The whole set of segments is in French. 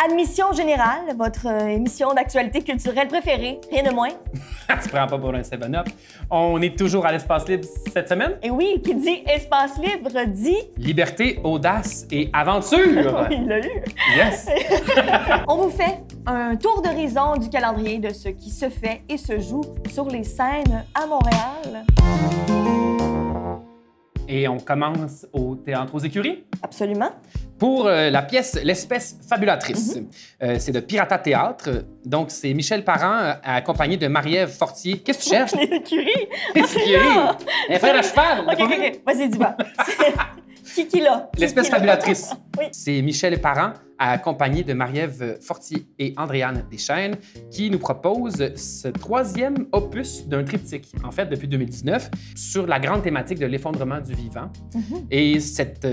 Admission Générale, votre émission d'actualité culturelle préférée, rien de moins. Tu prends pas pour un 7-up. On est toujours à l'Espace Libre cette semaine. Et oui, qui dit espace libre dit... Liberté, audace et aventure. Il l'a eu. Yes. On vous fait un tour d'horizon du calendrier de ce qui se fait et se joue sur les scènes à Montréal. Et on commence au Théâtre aux Écuries. Absolument. Pour la pièce L'Espèce fabulatrice. C'est de Pirata Théâtre. Donc, c'est Michel Parent accompagné de Marie-Ève Fortier. Qu'est-ce que tu cherches? Les écuries. Les écuries. Elle fait la cheval. OK. Vas-y, dis-moi. Qui l'a? L'Espèce fabulatrice. Oui. C'est Michel Parent accompagné de Marie-Ève Fortier et Andréane Deschênes qui nous propose ce troisième opus d'un triptyque, en fait, depuis 2019, sur la grande thématique de l'effondrement du vivant. Et cet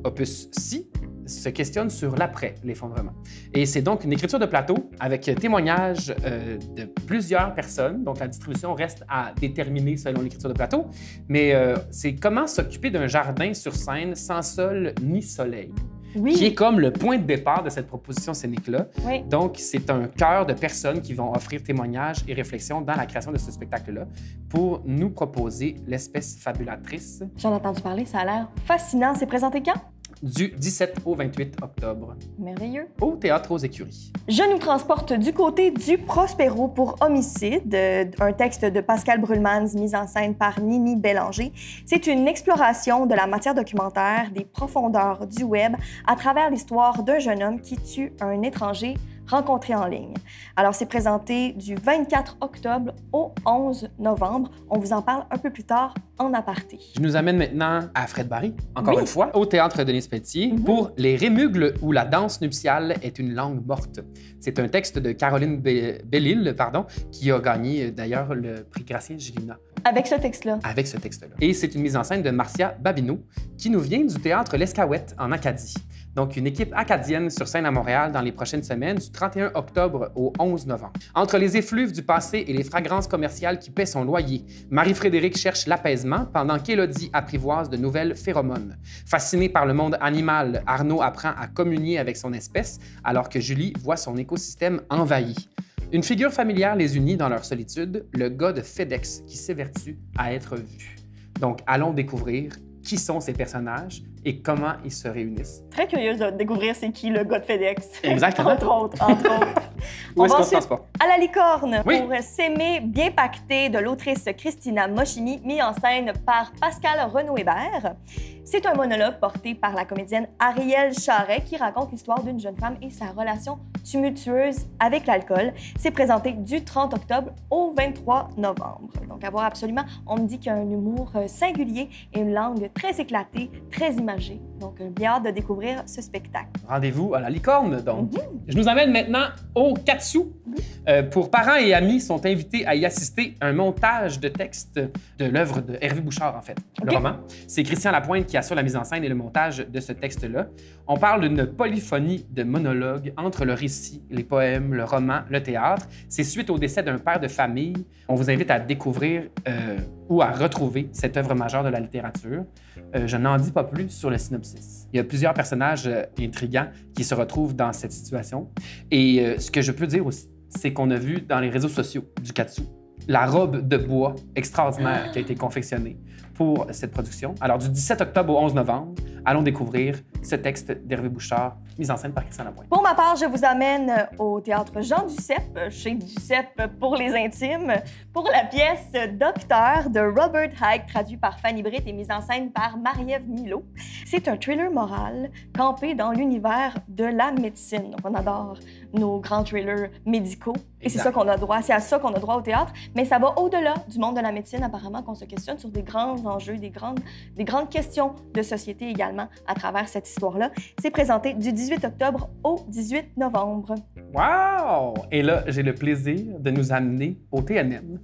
opus-ci se questionne sur l'après l'effondrement. Et c'est donc une écriture de plateau avec témoignages de plusieurs personnes. Donc, la distribution reste à déterminer selon l'écriture de plateau. Mais c'est comment s'occuper d'un jardin sur scène sans sol ni soleil. Oui. Qui est comme le point de départ de cette proposition scénique-là. Oui. Donc, c'est un chœur de personnes qui vont offrir témoignages et réflexions dans la création de ce spectacle-là pour nous proposer l'espèce fabulatrice. J'en ai entendu parler, ça a l'air fascinant. C'est présenté quand? Du 17 au 28 octobre. Merveilleux. Au Théâtre aux Écuries. Je nous transporte du côté du Prospero pour Homicide, un texte de Pascal Brulmans, mis en scène par Nini Bélanger. C'est une exploration de la matière documentaire, des profondeurs du web, à travers l'histoire d'un jeune homme qui tue un étranger rencontré en ligne. Alors, c'est présenté du 24 octobre au 11 novembre. On vous en parle un peu plus tard en aparté. Je nous amène maintenant à Fred Barry, encore une fois, au Théâtre Denis Pelletier, pour Les Rémugles où la danse nuptiale est une langue morte. C'est un texte de Caroline Bellil, qui a gagné d'ailleurs le prix Gracien-Gélina. Avec ce texte-là. Avec ce texte-là. Et c'est une mise en scène de Marcia Babineau, qui nous vient du Théâtre L'Escaouette en Acadie. Donc, une équipe acadienne sur scène à Montréal dans les prochaines semaines, du 31 octobre au 11 novembre. Entre les effluves du passé et les fragrances commerciales qui paient son loyer, Marie-Frédérique cherche l'apaisement pendant qu'Élodie apprivoise de nouvelles phéromones. Fascinée par le monde animal, Arnaud apprend à communier avec son espèce, alors que Julie voit son écosystème envahi. Une figure familière les unit dans leur solitude, le gars de FedEx qui s'évertue à être vu. Donc, allons découvrir qui sont ces personnages et comment ils se réunissent. Très curieuse de découvrir c'est qui le gars de FedEx. Exactement. Entre autres. Où est-ce qu'on se passe pas? À la licorne, oui. pour S'aimer bien pacté de l'autrice Christina Moschini, mis en scène par Pascal Renaud-Hébert. C'est un monologue porté par la comédienne Arielle Charret qui raconte l'histoire d'une jeune femme et sa relation tumultueuse avec l'alcool. C'est présenté du 30 octobre au 23 novembre. Donc, à voir absolument. On me dit qu'il y a un humour singulier et une langue très éclatée, très imagée. Donc, bien hâte de découvrir ce spectacle. Rendez-vous à la licorne, donc. Je nous amène maintenant au Katsu. Pour parents et amis sont invités à y assister à un montage de texte de l'œuvre de Hervé Bouchard, en fait, le roman. C'est Christian Lapointe qui assure la mise en scène et le montage de ce texte-là. On parle d'une polyphonie de monologues entre le récit, les poèmes, le roman, le théâtre. C'est suite au décès d'un père de famille. On vous invite à découvrir ou à retrouver cette œuvre majeure de la littérature. Je n'en dis pas plus sur le synopsis. Il y a plusieurs personnages intrigants qui se retrouvent dans cette situation. Et ce que je peux dire aussi, c'est qu'on a vu dans les réseaux sociaux du Katsu la robe de bois extraordinaire qui a été confectionnée pour cette production. Alors, du 17 octobre au 11 novembre, allons découvrir ce texte d'Hervé Bouchard, mis en scène par Christian Lapointe. Pour ma part, je vous amène au théâtre Jean Duceppe, chez Duceppe pour les intimes, pour la pièce Docteur de Robert Hike, traduit par Fanny Britt et mise en scène par Marie-Ève Milot. C'est un thriller moral campé dans l'univers de la médecine. Donc, on adore nos grands thrillers médicaux. Et c'est ça qu'on a droit, c'est à ça qu'on a droit au théâtre. Mais ça va au-delà du monde de la médecine, apparemment, qu'on se questionne sur des grands enjeux, des grandes questions de société également à travers cette histoire-là. C'est présenté du 18 octobre au 18 novembre. Wow! Et là, j'ai le plaisir de nous amener au TNM.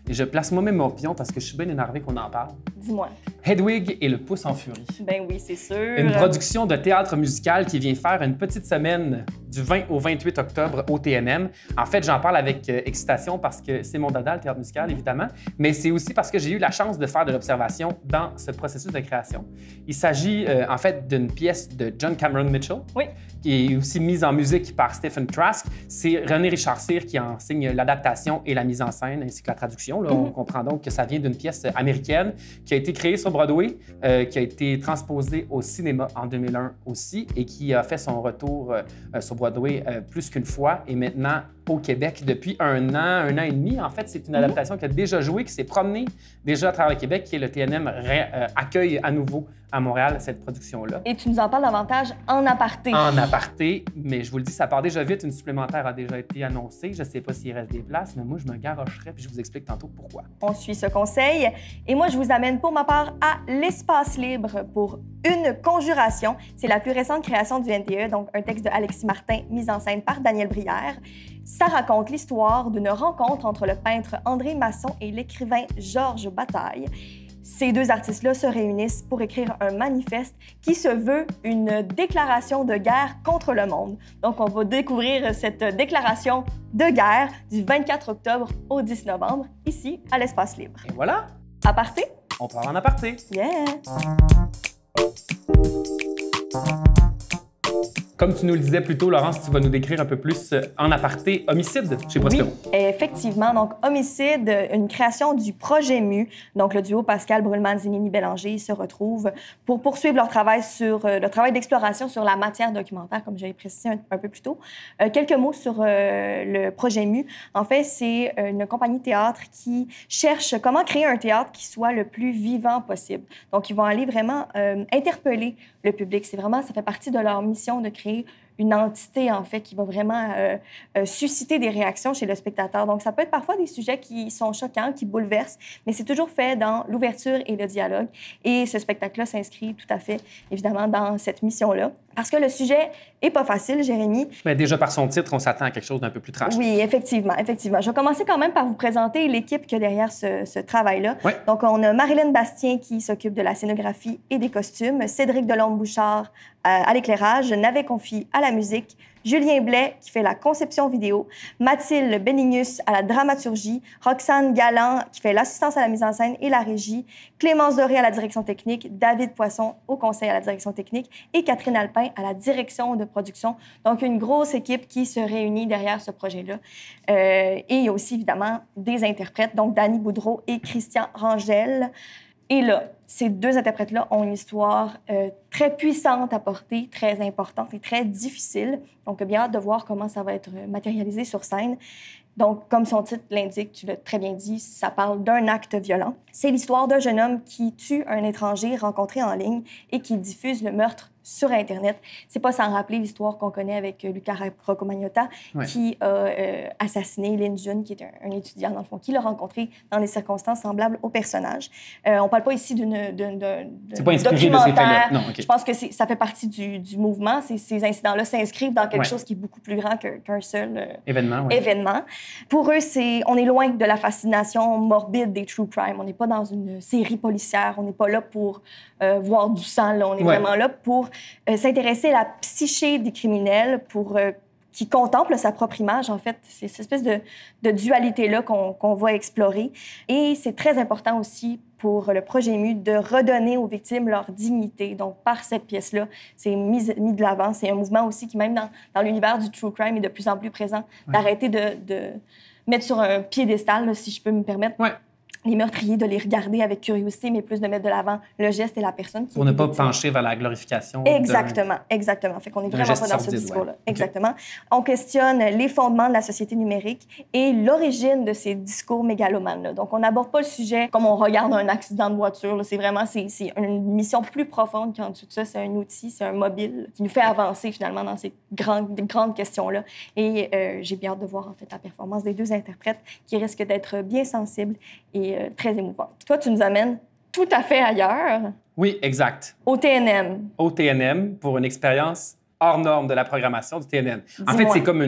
Et je place moi-même mon pion parce que je suis bien énervé qu'on en parle. Dis-moi. Hedwig et le pouce en furie. Ben oui, c'est sûr. Une production de théâtre musical qui vient faire une petite semaine du 20 au 28 octobre au TNM. En fait, j'en parle avec excitation parce que c'est mon dada, le théâtre musical, évidemment, mais c'est aussi parce que j'ai eu la chance de faire de l'observation dans ce processus de création. Il s'agit en fait d'une pièce de John Cameron Mitchell, oui, qui est aussi mise en musique par Stephen Trask. C'est René Richard Cyr qui enseigne l'adaptation et la mise en scène, ainsi que la traduction. Là, on comprend donc que ça vient d'une pièce américaine qui a été créée sur Broadway, qui a été transposée au cinéma en 2001 aussi et qui a fait son retour sur Broadway plus qu'une fois et maintenant au Québec depuis un an et demi. En fait, c'est une adaptation qui a déjà joué, qui s'est promenée déjà à travers le Québec, qui est le TNM accueille à nouveau à Montréal cette production-là. Et tu nous en parles davantage en aparté. En aparté, mais je vous le dis, ça part déjà vite. Une supplémentaire a déjà été annoncée. Je ne sais pas s'il reste des places, mais moi, je me garocherai puis je vous explique tantôt pourquoi. On suit ce conseil. Et moi, je vous amène pour ma part à l'Espace libre pour une conjuration. C'est la plus récente création du NDE, donc un texte de Alexis Martin, mis en scène par Daniel Brière. Ça raconte l'histoire d'une rencontre entre le peintre André Masson et l'écrivain Georges Bataille. Ces deux artistes-là se réunissent pour écrire un manifeste qui se veut une déclaration de guerre contre le monde. Donc, on va découvrir cette déclaration de guerre du 24 octobre au 10 novembre, ici, à l'Espace libre. Et voilà! Aparté? On part en aparté. Yeah! Comme tu nous le disais plus tôt, Laurence, tu vas nous décrire un peu plus en aparté Homicide chez Prospero. Oui, effectivement. Donc, Homicide, une création du Projet Mu. Donc, le duo Pascal Brulman-Zénini Bélanger se retrouvent pour poursuivre leur travail d'exploration sur la matière documentaire, comme j'avais précisé un peu plus tôt. Quelques mots sur le Projet Mu. En fait, c'est une compagnie de théâtre qui cherche comment créer un théâtre qui soit le plus vivant possible. Donc, ils vont aller vraiment interpeller le public. C'est vraiment, ça fait partie de leur mission de créer une entité, en fait, qui va vraiment susciter des réactions chez le spectateur. Donc, ça peut être parfois des sujets qui sont choquants, qui bouleversent, mais c'est toujours fait dans l'ouverture et le dialogue. Et ce spectacle-là s'inscrit tout à fait, évidemment, dans cette mission-là. Parce que le sujet est pas facile, Jérémy. Mais déjà, par son titre, on s'attend à quelque chose d'un peu plus trash. Oui, effectivement, effectivement. Je vais commencer quand même par vous présenter l'équipe qui est derrière ce travail-là. Ouais. Donc, on a Marilyn Bastien qui s'occupe de la scénographie et des costumes, Cédric Delorme-Bouchard à l'éclairage, Navet Confi à la musique, Julien Blais qui fait la conception vidéo, Mathilde Bénignus à la dramaturgie, Roxane Galland qui fait l'assistance à la mise en scène et la régie, Clémence Doré à la direction technique, David Poisson au conseil à la direction technique et Catherine Alpin à la direction de production. Donc, une grosse équipe qui se réunit derrière ce projet-là. Et il y a aussi, évidemment, des interprètes, donc Dany Boudreau et Christian Rangel. Et là, ces deux interprètes-là ont une histoire très puissante à porter, très importante et très difficile. Donc, bien hâte de voir comment ça va être matérialisé sur scène. Donc, comme son titre l'indique, tu l'as très bien dit, ça parle d'un acte violent. C'est l'histoire d'un jeune homme qui tue un étranger rencontré en ligne et qui diffuse le meurtre sur Internet. C'est pas sans rappeler l'histoire qu'on connaît avec Luca Rocco-Magnotta, ouais, qui a assassiné Lynn Jun, qui est un étudiant, dans le fond, qui l'a rencontré dans des circonstances semblables au personnage. On parle pas ici d'un c'est pas inspiré de ces faits-là. Non, OK. Je pense que ça fait partie du mouvement. Ces incidents-là s'inscrivent dans quelque ouais, chose qui est beaucoup plus grand qu'un seul événement. Ouais. événement. Pour eux, on est loin de la fascination morbide des true crime. On n'est pas dans une série policière. On n'est pas là pour voir du sang. Là. On est ouais, vraiment là pour s'intéresser à la psyché des criminels, pour qui contemple sa propre image, en fait. C'est cette espèce de dualité-là qu'on va explorer. Et c'est très important aussi pour le Projet Mu de redonner aux victimes leur dignité. Donc, par cette pièce-là, c'est mis de l'avant. C'est un mouvement aussi qui, même dans l'univers du true crime, est de plus en plus présent. Ouais. D'arrêter de mettre sur un piédestal, là, si je peux me permettre, ouais, les meurtriers, de les regarder avec curiosité, mais plus de mettre de l'avant le geste et la personne. Pour ne pas pencher vers la glorification. Exactement, exactement. Fait qu'on est vraiment pas dans ce discours-là. Ouais. Exactement. Okay. On questionne les fondements de la société numérique et l'origine de ces discours mégalomanes-là. Donc, on n'aborde pas le sujet comme on regarde un accident de voiture. C'est vraiment, c'est une mission plus profonde qu'en dessous de ça. C'est un outil, c'est un mobile qui nous fait avancer finalement dans ces grandes questions-là. Et j'ai bien hâte de voir en fait la performance des deux interprètes qui risquent d'être bien sensibles et très émouvante. Toi, tu nous amènes tout à fait ailleurs. Oui, exact. Au TNM. Au TNM, pour une expérience hors norme de la programmation du TNM. En fait, c'est comme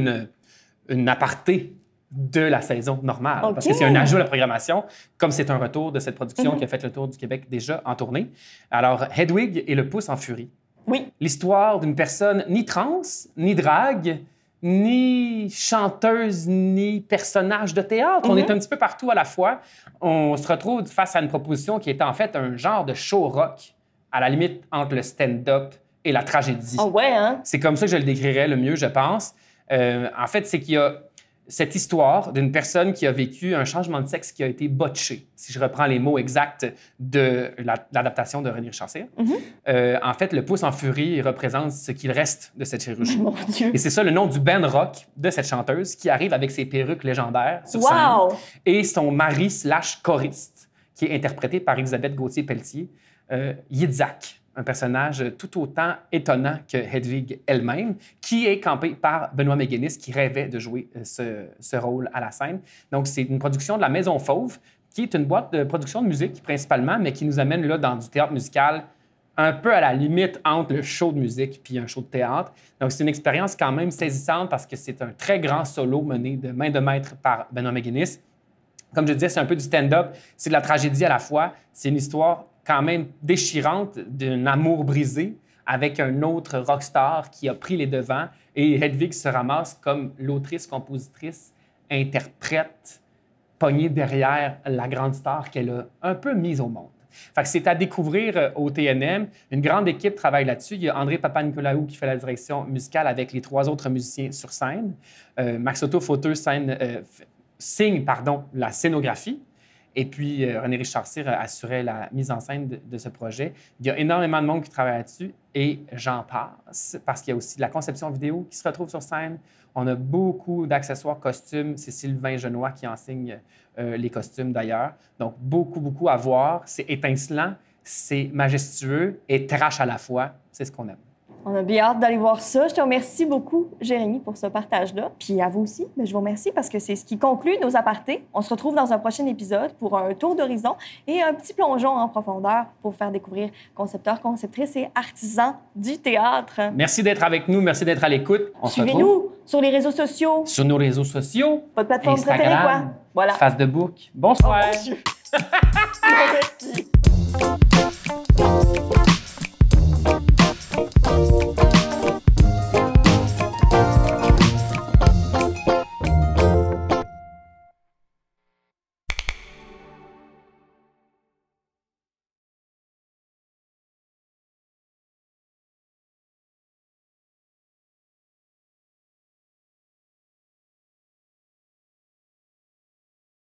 une aparté de la saison normale. OK. Parce que c'est un ajout à la programmation, comme c'est un retour de cette production qui a fait le tour du Québec déjà en tournée. Alors, Hedwig et le pouce en furie. Oui. L'histoire d'une personne ni trans, ni drague, ni chanteuse, ni personnage de théâtre. On est un petit peu partout à la fois. On se retrouve face à une proposition qui est en fait un genre de show rock, à la limite entre le stand-up et la tragédie. Ah ouais, hein? C'est comme ça que je le décrirais le mieux, je pense. En fait, c'est qu'il y a cette histoire d'une personne qui a vécu un changement de sexe qui a été botché, si je reprends les mots exacts de l'adaptation de René Richard Cyr. En fait, le pouce en furie représente ce qu'il reste de cette chirurgie. Mon Dieu! Et c'est ça le nom du band rock de cette chanteuse qui arrive avec ses perruques légendaires sur Wow! scène et son mari / choriste, qui est interprété par Elisabeth Gauthier-Pelletier, Yitzhak, un personnage tout autant étonnant que Hedwig elle-même, qui est campé par Benoît Méguénis, qui rêvait de jouer ce rôle à la scène. Donc, c'est une production de la Maison Fauve, qui est une boîte de production de musique principalement, mais qui nous amène là dans du théâtre musical un peu à la limite entre le show de musique puis un show de théâtre. Donc, c'est une expérience quand même saisissante parce que c'est un très grand solo mené de main de maître par Benoît Méguénis. Comme je disais, c'est un peu du stand-up, c'est de la tragédie à la fois. C'est une histoire quand même déchirante d'un amour brisé avec un autre rockstar qui a pris les devants et Hedwig se ramasse comme l'autrice, compositrice, interprète, pognée derrière la grande star qu'elle a un peu mise au monde. Fait que c'est à découvrir au TNM. Une grande équipe travaille là-dessus. Il y a André Papanicolaou qui fait la direction musicale avec les 3 autres musiciens sur scène. Max Otto Fauteux signe la scénographie. Et puis, René Richard Cyr assurait la mise en scène de ce projet. Il y a énormément de monde qui travaille là-dessus et j'en passe parce qu'il y a aussi de la conception vidéo qui se retrouve sur scène. On a beaucoup d'accessoires costumes. C'est Sylvain Genois qui enseigne les costumes d'ailleurs. Donc, beaucoup à voir. C'est étincelant, c'est majestueux et trash à la fois. C'est ce qu'on aime. On a bien hâte d'aller voir ça. Je te remercie beaucoup, Jérémy, pour ce partage-là. Puis à vous aussi, je vous remercie parce que c'est ce qui conclut nos apartés. On se retrouve dans un prochain épisode pour un tour d'horizon et un petit plongeon en profondeur pour vous faire découvrir concepteurs, conceptrices et artisans du théâtre. Merci d'être avec nous. Merci d'être à l'écoute. Suivez-nous sur les réseaux sociaux. Sur nos réseaux sociaux. Votre plateforme préférée, quoi. Voilà. Face de bouc. Bonsoir. Oh, mon Dieu. Merci.